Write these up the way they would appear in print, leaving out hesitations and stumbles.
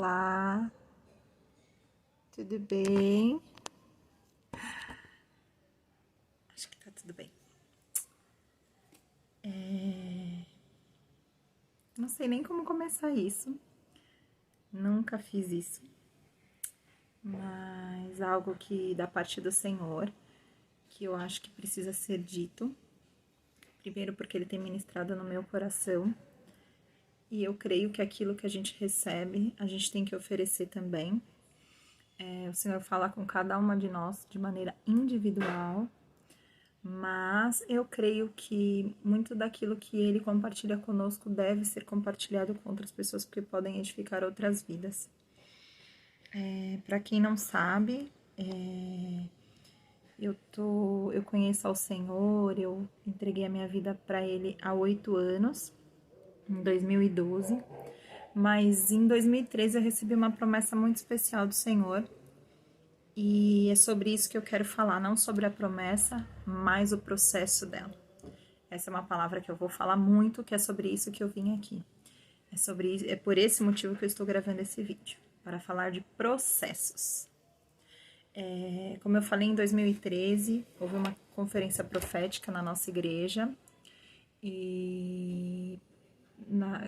Olá, tudo bem? Acho que tá tudo bem. Não sei nem como começar isso, nunca fiz isso, mas algo que da parte do Senhor, que eu acho que precisa ser dito. Primeiro, porque Ele tem ministrado no meu coração, e eu creio que aquilo que a gente recebe, a gente tem que oferecer também. O Senhor fala com cada uma de nós de maneira individual, mas eu creio que muito daquilo que Ele compartilha conosco deve ser compartilhado com outras pessoas, porque podem edificar outras vidas. Para quem não sabe, eu conheço ao Senhor, eu entreguei a minha vida para Ele há 8 anos, em 2012, mas em 2013 eu recebi uma promessa muito especial do Senhor, e é sobre isso que eu quero falar, não sobre a promessa, mas o processo dela. Essa é uma palavra que eu vou falar muito, que é sobre isso que eu vim aqui. É por esse motivo que eu estou gravando esse vídeo, para falar de processos. Como eu falei, em 2013, houve uma conferência profética na nossa igreja,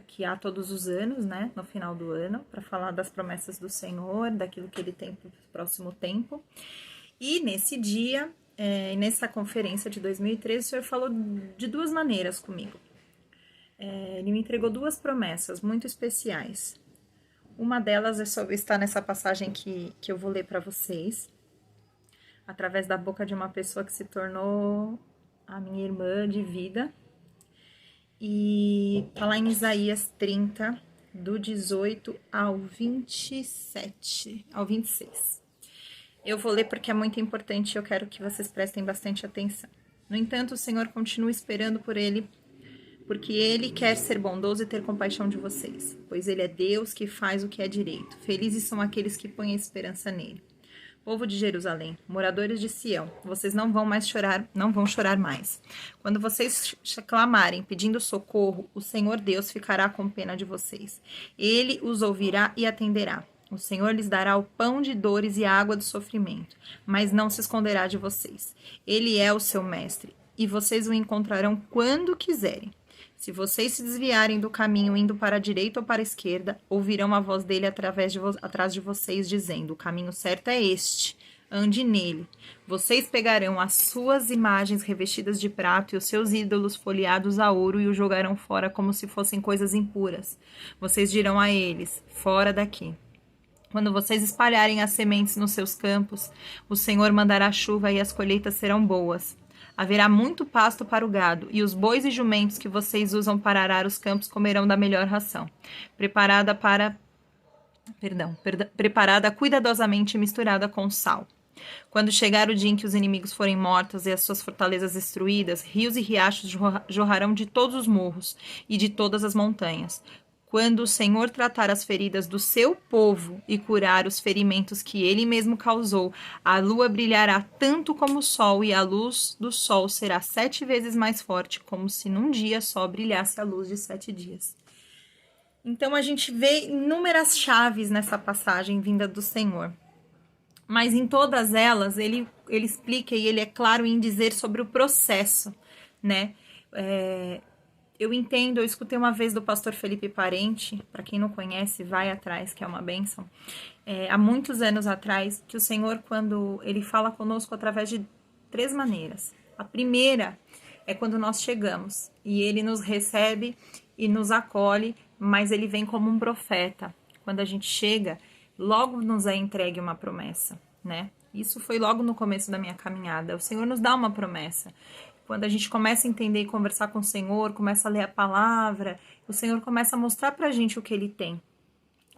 que há todos os anos, né, no final do ano, para falar das promessas do Senhor, daquilo que Ele tem para o próximo tempo. E nesse dia, nessa conferência de 2013, o Senhor falou de duas maneiras comigo. Ele me entregou duas promessas muito especiais. Uma delas está nessa passagem que eu vou ler para vocês, através da boca de uma pessoa que se tornou a minha irmã de vida. E tá lá em Isaías 30, do 18 ao 27, ao 26. Eu vou ler porque é muito importante e eu quero que vocês prestem bastante atenção. No entanto, o Senhor continua esperando por ele, porque Ele quer ser bondoso e ter compaixão de vocês, pois Ele é Deus que faz o que é direito. Felizes são aqueles que põem a esperança nele. Povo de Jerusalém, moradores de Sião, vocês não vão chorar mais. Quando vocês clamarem pedindo socorro, o Senhor Deus ficará com pena de vocês. Ele os ouvirá e atenderá. O Senhor lhes dará o pão de dores e a água do sofrimento, mas não se esconderá de vocês. Ele é o seu mestre, e vocês o encontrarão quando quiserem. Se vocês se desviarem do caminho indo para a direita ou para a esquerda, ouvirão a voz dele atrás de vocês, dizendo: o caminho certo é este, ande nele. Vocês pegarão as suas imagens revestidas de prata e os seus ídolos folheados a ouro e o jogarão fora como se fossem coisas impuras. Vocês dirão a eles: fora daqui. Quando vocês espalharem as sementes nos seus campos, o Senhor mandará chuva e as colheitas serão boas. Haverá muito pasto para o gado, e os bois e jumentos que vocês usam para arar os campos comerão da melhor ração, preparada cuidadosamente e misturada com sal. Quando chegar o dia em que os inimigos forem mortos e as suas fortalezas destruídas, rios e riachos jorrarão de todos os morros e de todas as montanhas. Quando o Senhor tratar as feridas do seu povo e curar os ferimentos que ele mesmo causou, a lua brilhará tanto como o sol, e a luz do sol será 7 vezes mais forte, como se num dia só brilhasse a luz de 7 dias. Então a gente vê inúmeras chaves nessa passagem vinda do Senhor. Mas em todas elas, ele explica e ele é claro em dizer sobre o processo, né? Eu escutei uma vez do pastor Felipe Parente, para quem não conhece, vai atrás, que é uma bênção, há muitos anos atrás, que o Senhor, quando ele fala conosco através de 3 maneiras. A primeira é quando nós chegamos, e ele nos recebe e nos acolhe, mas ele vem como um profeta. Quando a gente chega, logo nos é entregue uma promessa, né? Isso foi logo no começo da minha caminhada. O Senhor nos dá uma promessa. Quando a gente começa a entender e conversar com o Senhor, começa a ler a palavra, o Senhor começa a mostrar pra gente o que Ele tem.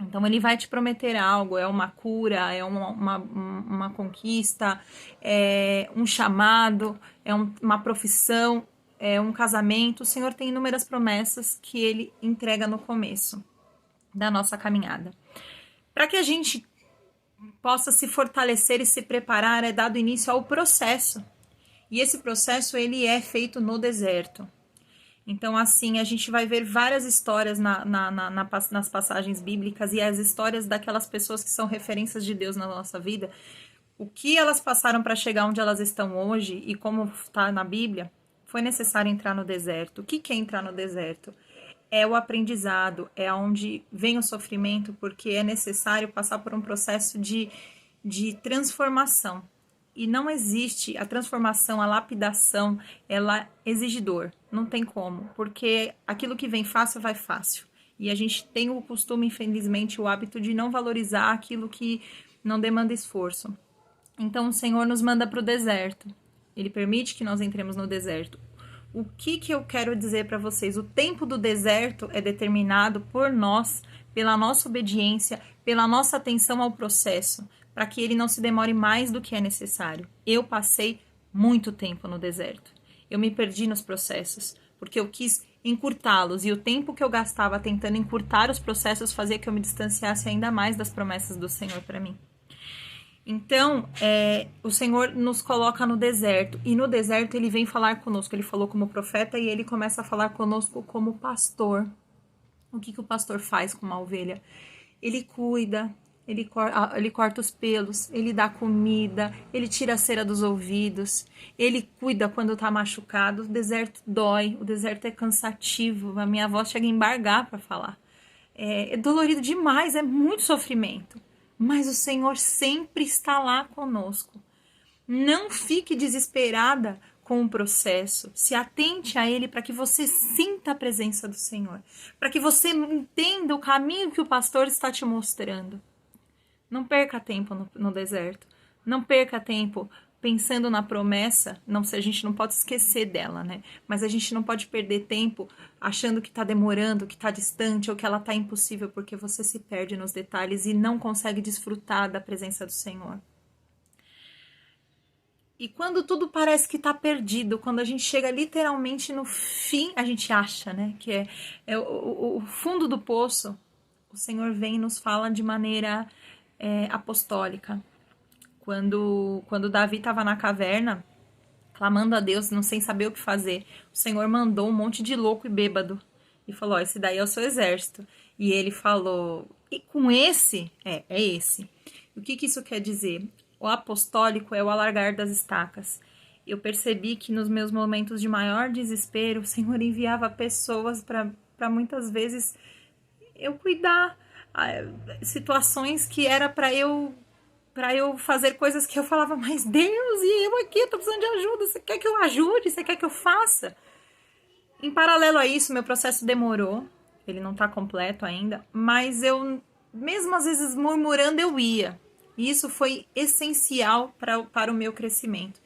Então, Ele vai te prometer algo, é uma cura, é uma conquista, é um chamado, é uma profissão, é um casamento. O Senhor tem inúmeras promessas que Ele entrega no começo da nossa caminhada. Para que a gente possa se fortalecer e se preparar, é dado início ao processo. E esse processo, ele é feito no deserto. Então, assim, a gente vai ver várias histórias nas passagens bíblicas e as histórias daquelas pessoas que são referências de Deus na nossa vida, o que elas passaram para chegar onde elas estão hoje e como está na Bíblia, foi necessário entrar no deserto. O que é entrar no deserto? É o aprendizado, é onde vem o sofrimento, porque é necessário passar por um processo de transformação. E não existe a transformação, a lapidação, ela exige dor. Não tem como, porque aquilo que vem fácil, vai fácil. E a gente tem o costume, infelizmente, o hábito de não valorizar aquilo que não demanda esforço. Então o Senhor nos manda para o deserto. Ele permite que nós entremos no deserto. O que eu quero dizer para vocês? O tempo do deserto é determinado por nós, pela nossa obediência, pela nossa atenção ao processo, para que ele não se demore mais do que é necessário. Eu passei muito tempo no deserto. Eu me perdi nos processos, porque eu quis encurtá-los, e o tempo que eu gastava tentando encurtar os processos fazia que eu me distanciasse ainda mais das promessas do Senhor para mim. Então, o Senhor nos coloca no deserto, e no deserto ele vem falar conosco. Ele falou como profeta e ele começa a falar conosco como pastor. O que o pastor faz com uma ovelha? Ele cuida, ele corta os pelos, ele dá comida, ele tira a cera dos ouvidos, ele cuida quando tá machucado. O deserto dói, o deserto é cansativo, a minha voz chega a embargar para falar. É dolorido demais, é muito sofrimento. Mas o Senhor sempre está lá conosco. Não fique desesperada com o processo. Se atente a ele para que você sinta a presença do Senhor. Para que você entenda o caminho que o pastor está te mostrando. Não perca tempo no deserto. Não perca tempo pensando na promessa. Não, a gente não pode esquecer dela, né? Mas a gente não pode perder tempo achando que está demorando, que está distante ou que ela está impossível, porque você se perde nos detalhes e não consegue desfrutar da presença do Senhor. E quando tudo parece que está perdido, quando a gente chega literalmente no fim, a gente acha, né, que é o fundo do poço, o Senhor vem e nos fala de maneira apostólica. Quando Davi estava na caverna, clamando a Deus, não sem saber o que fazer, o Senhor mandou um monte de louco e bêbado e falou: esse daí é o seu exército. E ele falou: e com esse? É esse. O que isso quer dizer? O apostólico é o alargar das estacas. Eu percebi que nos meus momentos de maior desespero, o Senhor enviava pessoas para muitas vezes eu cuidar, situações que era para eu fazer coisas que eu falava: mas Deus, e eu aqui tô precisando de ajuda, você quer que eu ajude? Você quer que eu faça? Em paralelo a isso, meu processo demorou, ele não tá completo ainda, mas eu, mesmo às vezes murmurando, eu ia. E isso foi essencial para o meu crescimento.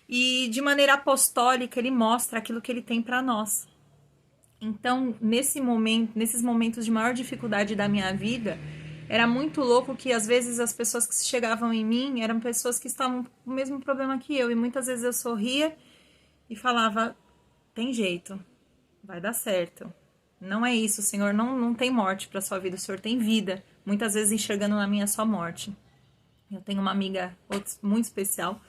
E de maneira apostólica, ele mostra aquilo que ele tem para nós. Então, nesses momentos de maior dificuldade da minha vida, era muito louco que às vezes as pessoas que chegavam em mim eram pessoas que estavam com o mesmo problema que eu. E muitas vezes eu sorria e falava: tem jeito, vai dar certo. Não é isso, o Senhor não tem morte para sua vida, o Senhor tem vida. Muitas vezes enxergando na minha só morte. Eu tenho uma amiga muito especial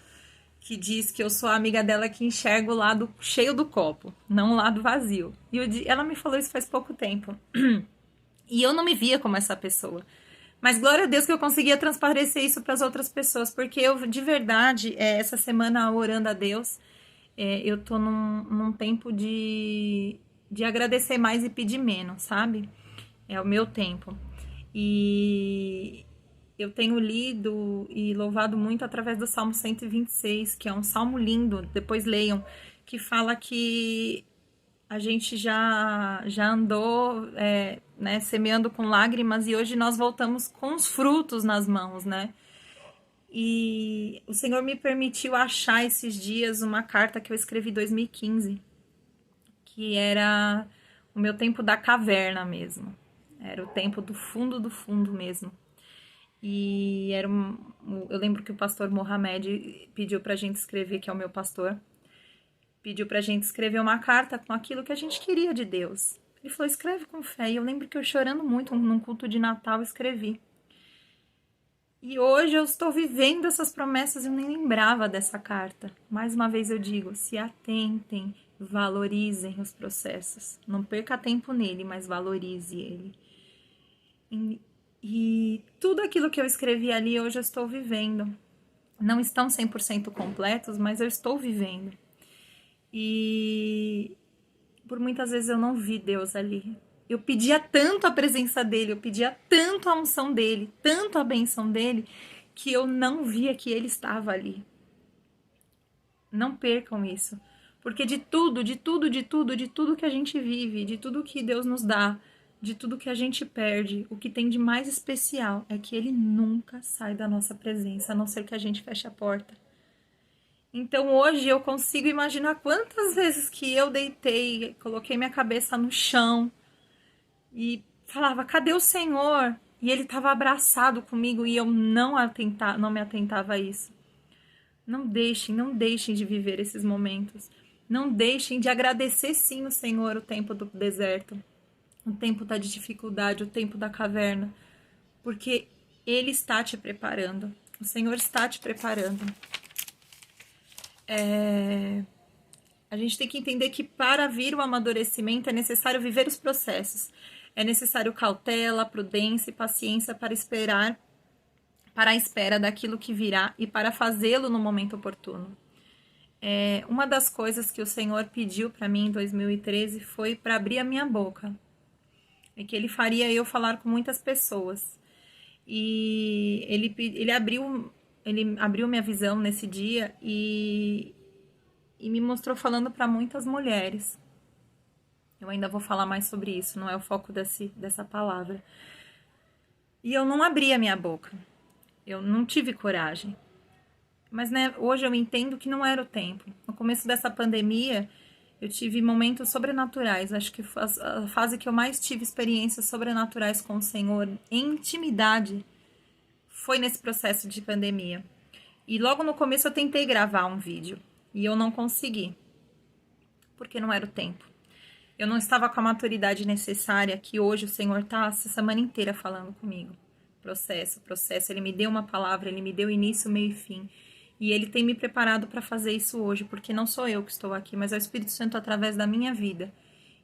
que diz que eu sou a amiga dela que enxerga o lado cheio do copo, não o lado vazio. E ela me falou isso faz pouco tempo. E eu não me via como essa pessoa. Mas glória a Deus que eu conseguia transparecer isso para as outras pessoas, porque eu, de verdade, essa semana orando a Deus, eu tô num tempo de agradecer mais e pedir menos, sabe? É o meu tempo. E eu tenho lido e louvado muito através do Salmo 126, que é um salmo lindo, depois leiam, que fala que a gente já andou né, semeando com lágrimas e hoje nós voltamos com os frutos nas mãos, né? E o Senhor me permitiu achar esses dias uma carta que eu escrevi em 2015, que era o meu tempo da caverna mesmo. Era o tempo do fundo mesmo. E eu lembro que o pastor Mohamed pediu pra gente escrever, que é o meu pastor, pediu pra gente escrever uma carta com aquilo que a gente queria de Deus. Ele falou: escreve com fé. E eu lembro que eu, chorando muito num culto de Natal, escrevi. E hoje eu estou vivendo essas promessas e eu nem lembrava dessa carta. Mais uma vez eu digo: se atentem, Valorizem os processos. Não perca tempo nele, mas valorize ele. E tudo aquilo que eu escrevi ali hoje eu estou vivendo. Não estão 100% completos, mas eu estou vivendo. E por muitas vezes eu não vi Deus ali. Eu pedia tanto a presença dele, eu pedia tanto a unção dele, tanto a benção dele, que eu não via que ele estava ali. Não percam isso. Porque de tudo que a gente vive, de tudo que Deus nos dá, de tudo que a gente perde, o que tem de mais especial é que ele nunca sai da nossa presença, a não ser que a gente feche a porta. Então hoje eu consigo imaginar quantas vezes que eu deitei, coloquei minha cabeça no chão e falava, cadê o Senhor? E ele estava abraçado comigo e eu não me atentava a isso. Não deixem de viver esses momentos. Não deixem de agradecer sim o Senhor o tempo do deserto, o tempo da dificuldade, o tempo da caverna, porque Ele está te preparando. O Senhor está te preparando. A gente tem que entender que para vir o amadurecimento é necessário viver os processos. É necessário cautela, prudência e paciência para a espera daquilo que virá e para fazê-lo no momento oportuno. Uma das coisas que o Senhor pediu para mim em 2013 foi para abrir a minha boca. E que Ele faria eu falar com muitas pessoas. E ele abriu minha visão nesse dia e me mostrou falando para muitas mulheres. Eu ainda vou falar mais sobre isso, não é o foco dessa palavra. E eu não abri a minha boca. Eu não tive coragem. Mas né, hoje eu entendo que não era o tempo. No começo dessa pandemia, eu tive momentos sobrenaturais. Acho que a fase que eu mais tive experiências sobrenaturais com o Senhor em intimidade foi nesse processo de pandemia. E logo no começo eu tentei gravar um vídeo e eu não consegui, porque não era o tempo. Eu não estava com a maturidade necessária que hoje o Senhor está essa semana inteira falando comigo. Processo. Ele me deu uma palavra, ele me deu início, meio e fim. E ele tem me preparado para fazer isso hoje, porque não sou eu que estou aqui, mas é o Espírito Santo através da minha vida.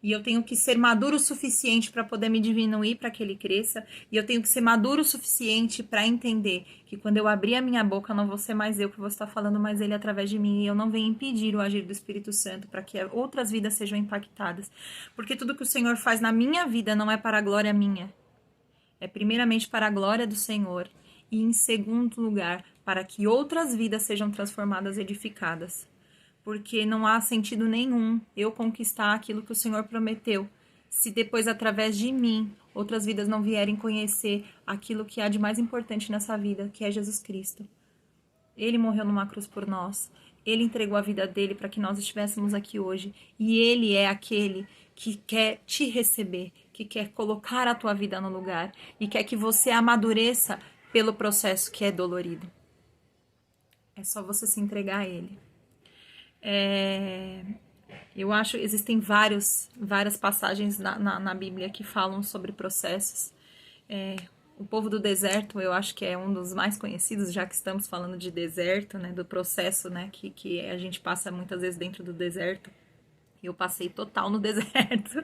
E eu tenho que ser maduro o suficiente para poder me diminuir para que ele cresça. E eu tenho que ser maduro o suficiente para entender que quando eu abrir a minha boca, não vou ser mais eu que vou estar falando, mas ele através de mim. E eu não venho impedir o agir do Espírito Santo para que outras vidas sejam impactadas. Porque tudo que o Senhor faz na minha vida não é para a glória minha. É primeiramente para a glória do Senhor. E em segundo lugar, para que outras vidas sejam transformadas e edificadas. Porque não há sentido nenhum eu conquistar aquilo que o Senhor prometeu, se depois, através de mim, outras vidas não vierem conhecer aquilo que há de mais importante nessa vida, que é Jesus Cristo. Ele morreu numa cruz por nós, ele entregou a vida dele para que nós estivéssemos aqui hoje, e ele é aquele que quer te receber, que quer colocar a tua vida no lugar, e quer que você amadureça pelo processo que é dolorido. É só você se entregar a ele. Eu acho que existem várias passagens na Bíblia que falam sobre processos. O povo do deserto, eu acho que é um dos mais conhecidos, já que estamos falando de deserto, né, do processo, né, que a gente passa muitas vezes dentro do deserto. Eu passei total no deserto,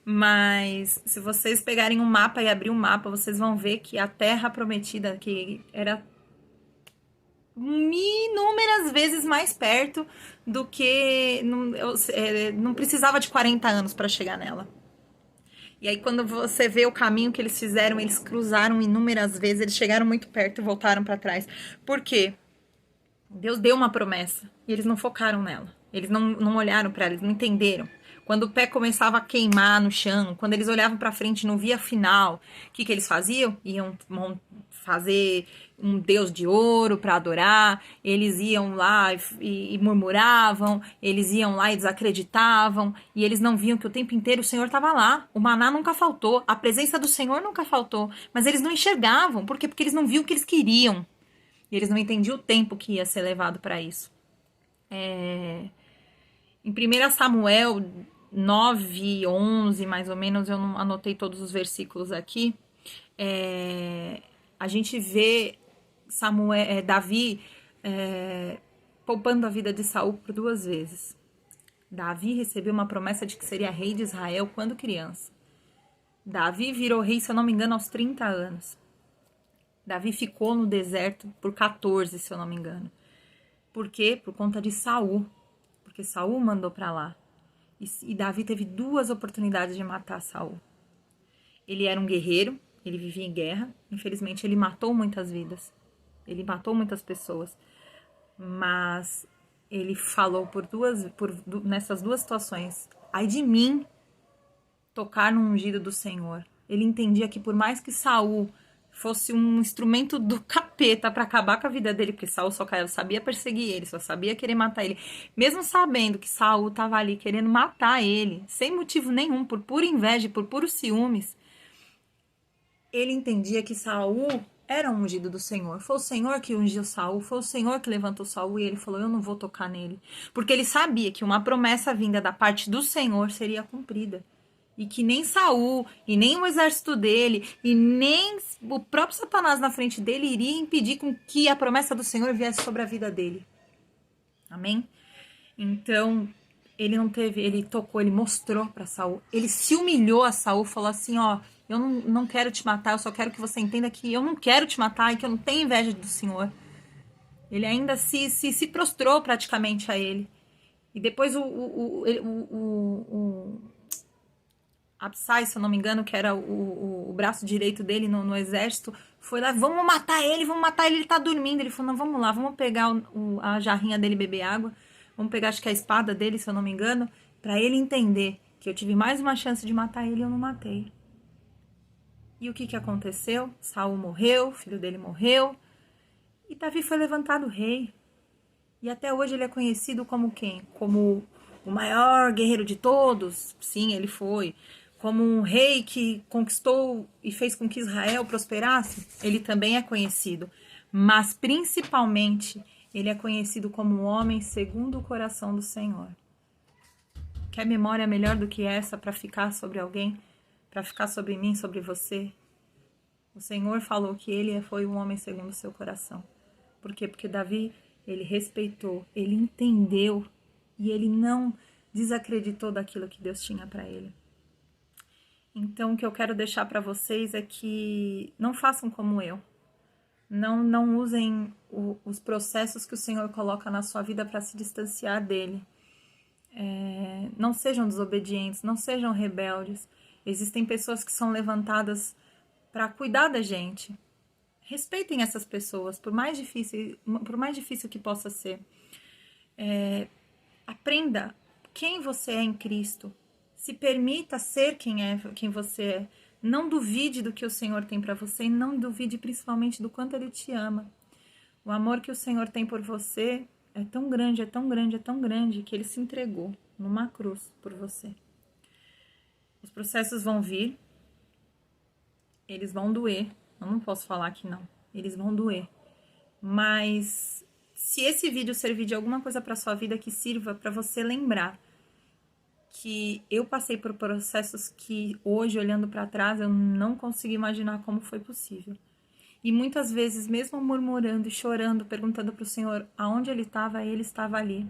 mas se vocês pegarem um mapa e abrir um mapa, vocês vão ver que a terra prometida, que era inúmeras vezes mais perto do que não precisava de 40 anos para chegar nela. E aí quando você vê o caminho que eles fizeram, eles cruzaram inúmeras vezes, eles chegaram muito perto e voltaram para trás. Por quê? Deus deu uma promessa e eles não focaram nela. Eles não olharam para ela, eles não entenderam. Quando o pé começava a queimar no chão, quando eles olhavam para frente e não via final, o que eles faziam? Iam fazer um Deus de ouro para adorar, eles iam lá e murmuravam, eles iam lá e desacreditavam, e eles não viam que o tempo inteiro o Senhor estava lá, o maná nunca faltou, a presença do Senhor nunca faltou, mas eles não enxergavam, por quê? Porque eles não viam o que eles queriam, e eles não entendiam o tempo que ia ser levado para isso. Em 1 Samuel 9, 11, mais ou menos, eu não anotei todos os versículos aqui, a gente vê Davi poupando a vida de Saul por 2 vezes. Davi recebeu uma promessa de que seria rei de Israel quando criança. Davi virou rei, se eu não me engano, aos 30 anos. Davi ficou no deserto por 14, se eu não me engano. Por quê? Por conta de Saul. Porque Saul mandou para lá. E Davi teve 2 oportunidades de matar Saul. Ele era um guerreiro, ele vivia em guerra. Infelizmente, ele matou muitas vidas. Ele matou muitas pessoas. Mas ele falou nessas 2 situações: ai de mim tocar no ungido do Senhor. Ele entendia que por mais que Saul fosse um instrumento do capeta para acabar com a vida dele, porque Saul só sabia perseguir ele, só sabia querer matar ele, mesmo sabendo que Saul estava ali querendo matar ele, sem motivo nenhum, por pura inveja, por puros ciúmes, ele entendia que Saul era um ungido do Senhor. Foi o Senhor que ungiu Saul, foi o Senhor que levantou Saul, e ele falou: eu não vou tocar nele. Porque ele sabia que uma promessa vinda da parte do Senhor seria cumprida. E que nem Saul, e nem o exército dele, e nem o próprio Satanás na frente dele iria impedir com que a promessa do Senhor viesse sobre a vida dele. Amém? Então, ele não teve, ele tocou, ele mostrou para Saul. Ele se humilhou a Saul, falou assim: ó, eu não quero te matar, eu só quero que você entenda que eu não quero te matar e que eu não tenho inveja do Senhor. Ele ainda se prostrou praticamente a ele. E depois Absai, se eu não me engano, que era o braço direito dele no exército, foi lá: vamos matar ele tá dormindo. Ele falou: não, vamos lá, vamos pegar a jarrinha dele, beber água, vamos pegar, acho que a espada dele, se eu não me engano, para ele entender que eu tive mais uma chance de matar ele e eu não matei. E o que aconteceu? Saul morreu, filho dele morreu, e Davi foi levantado rei. E até hoje ele é conhecido como quem? Como o maior guerreiro de todos? Sim, ele foi. Como um rei que conquistou e fez com que Israel prosperasse? Ele também é conhecido. Mas, principalmente, ele é conhecido como um homem segundo o coração do Senhor. Quer memória melhor do que essa para ficar sobre alguém? Para ficar sobre mim, sobre você? O Senhor falou que ele foi um homem segundo o seu coração. Por quê? Porque Davi, ele respeitou, ele entendeu e ele não desacreditou daquilo que Deus tinha para ele. Então, o que eu quero deixar para vocês é que não façam como eu. Não usem os processos que o Senhor coloca na sua vida para se distanciar dele. Não sejam desobedientes, não sejam rebeldes. Existem pessoas que são levantadas para cuidar da gente. Respeitem essas pessoas, por mais difícil que possa ser. Aprenda quem você é em Cristo. Se permita ser quem você é. Não duvide do que o Senhor tem para você e não duvide principalmente do quanto Ele te ama. O amor que o Senhor tem por você é tão grande, é tão grande, é tão grande que Ele se entregou numa cruz por você. Os processos vão vir, eles vão doer. Eu não posso falar que não. Eles vão doer. Mas se esse vídeo servir de alguma coisa para sua vida, que sirva para você lembrar que eu passei por processos que hoje, olhando para trás, eu não consigo imaginar como foi possível. E muitas vezes, mesmo murmurando e chorando, perguntando para o Senhor aonde Ele estava ali.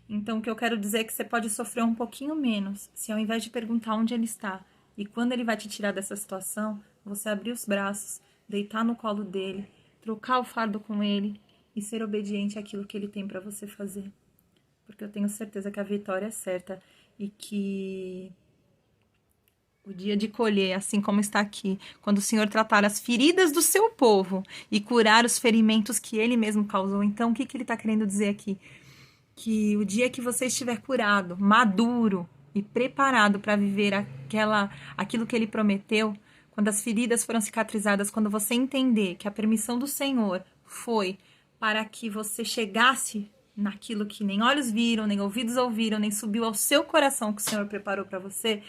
Então, o que eu quero dizer é que você pode sofrer um pouquinho menos, se ao invés de perguntar onde Ele está e quando Ele vai te tirar dessa situação, você abrir os braços, deitar no colo dele, trocar o fardo com Ele e ser obediente àquilo que Ele tem para você fazer. Porque eu tenho certeza que a vitória é certa e que o dia de colher, assim como está aqui, quando o Senhor tratar as feridas do seu povo e curar os ferimentos que Ele mesmo causou. Então, o que Ele está querendo dizer aqui? Que o dia que você estiver curado, maduro e preparado para viver aquilo que Ele prometeu, quando as feridas foram cicatrizadas, quando você entender que a permissão do Senhor foi para que você chegasse naquilo que nem olhos viram, nem ouvidos ouviram, nem subiu ao seu coração que o Senhor preparou para você,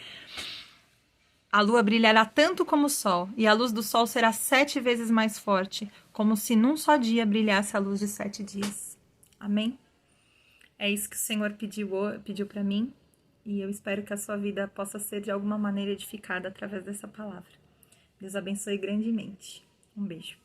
a lua brilhará tanto como o sol, e a luz do sol será 7 vezes mais forte, como se num só dia brilhasse a luz de 7 dias. Amém? É isso que o Senhor pediu para mim, e eu espero que a sua vida possa ser de alguma maneira edificada através dessa palavra. Deus abençoe grandemente. Um beijo.